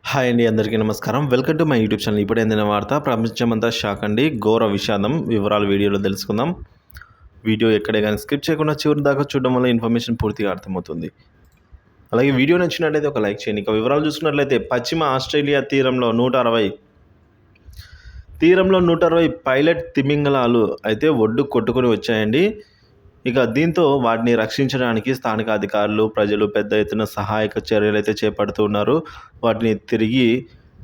Hi అండి, అందరికీ నమస్కారం. Welcome to my YouTube channel. ఇప్పుడే అందిన వార్త ప్రపంచమంతా షాక్ అండి. ఘోర విషాదం. వివరాలు వీడియోలో తెలుసుకుందాం. వీడియో ఎక్కడే కానీ స్కిప్ చేయకుండా చివరి దాకా చూడడం వల్ల ఇన్ఫర్మేషన్ పూర్తిగా అర్థమవుతుంది. అలాగే వీడియో నచ్చినట్లయితే ఒక లైక్ చేయండి. ఇక వివరాలు చూసుకున్నట్లయితే పశ్చిమ ఆస్ట్రేలియా తీరంలో 160 పైలట్ తిమింగలాలు అయితే ఒడ్డు కొట్టుకొని వచ్చాయండి. ఇక దీంతో వాటిని రక్షించడానికి స్థానిక అధికారులు, ప్రజలు పెద్ద ఎత్తున సహాయక చర్యలు అయితే చేపడుతున్నారు. వాటిని తిరిగి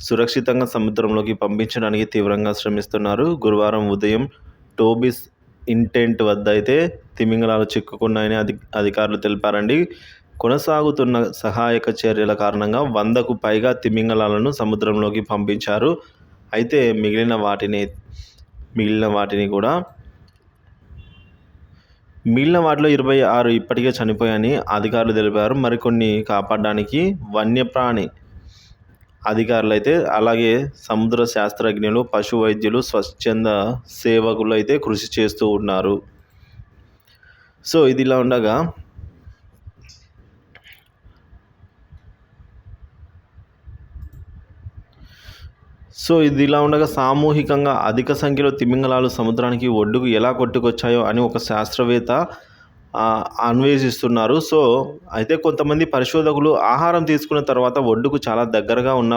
సురక్షితంగా సముద్రంలోకి పంపించడానికి తీవ్రంగా శ్రమిస్తున్నారు. గురువారం ఉదయం టోబిస్ ఇంటెంట్ వద్ద అయితే తిమింగలాలు చిక్కుకున్నాయని అధికారులు తెలిపారండి. కొనసాగుతున్న సహాయక చర్యల కారణంగా 100కు పైగా తిమింగలాలను సముద్రంలోకి పంపించారు. అయితే మిగిలిన వాటిలో 26 ఇప్పటికే చనిపోయాయని అధికారులు తెలిపారు. మరికొన్ని కాపాడడానికి వన్యప్రాణి అధికారులు అయితే అలాగే సముద్ర శాస్త్రజ్ఞులు, పశు వైద్యులు, స్వచ్ఛంద సేవకులు అయితే కృషి చేస్తూ ఉన్నారు. సో ఇది ఇలా ఉండగా సామూహికంగా అధిక సంఖ్యలో తిమింగలాలు సముద్రానికి ఒడ్డుకు ఎలా కొట్టుకొచ్చాయో అని ఒక శాస్త్రవేత్త అన్వేషిస్తున్నారు. సో అయితే కొంతమంది పరిశోధకులు ఆహారం తీసుకున్న తర్వాత ఒడ్డుకు చాలా దగ్గరగా ఉన్న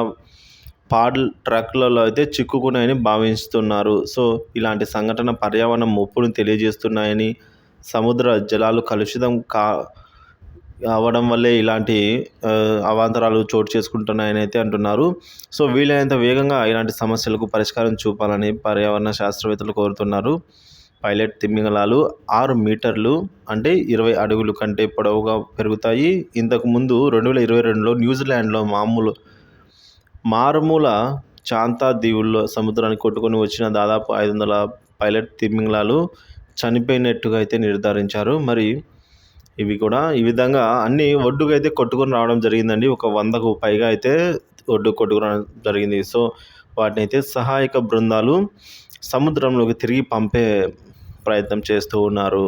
పాడల్ ట్రక్లలో అయితే చిక్కుకున్నాయని భావిస్తున్నారు. సో ఇలాంటి సంఘటన పర్యావరణ ముప్పును తెలియజేస్తున్నాయని, సముద్ర జలాలు కలుషితం అవ్వడం వల్లే ఇలాంటి అవాంతరాలు చోటు చేసుకుంటున్నాయని అయితే అంటున్నారు. సో వీలైనంత వేగంగా ఇలాంటి సమస్యలకు పరిష్కారం చూపాలని పర్యావరణ శాస్త్రవేత్తలు కోరుతున్నారు. పైలట్ తిమింగలాలు 6 మీటర్లు అంటే 20 అడుగుల కంటే పొడవుగా పెరుగుతాయి. ఇంతకుముందు 2022లో న్యూజిలాండ్లో మారుమూల చాంతా దీవుల్లో సముద్రానికి కొట్టుకొని వచ్చిన దాదాపు 500 పైలట్ తిమింగలాలు చనిపోయినట్టుగా అయితే నిర్ధారించారు. మరి ఇవి కూడా ఈ విధంగా అన్ని ఒడ్డుకు అయితే కొట్టుకొని రావడం జరిగిందండి. ఒక 100కు పైగా అయితే ఒడ్డుకు కొట్టుకుని రావడం జరిగింది. సో వాటిని అయితే సహాయక బృందాలు సముద్రంలోకి తిరిగి పంపే ప్రయత్నం చేస్తూ ఉన్నారు.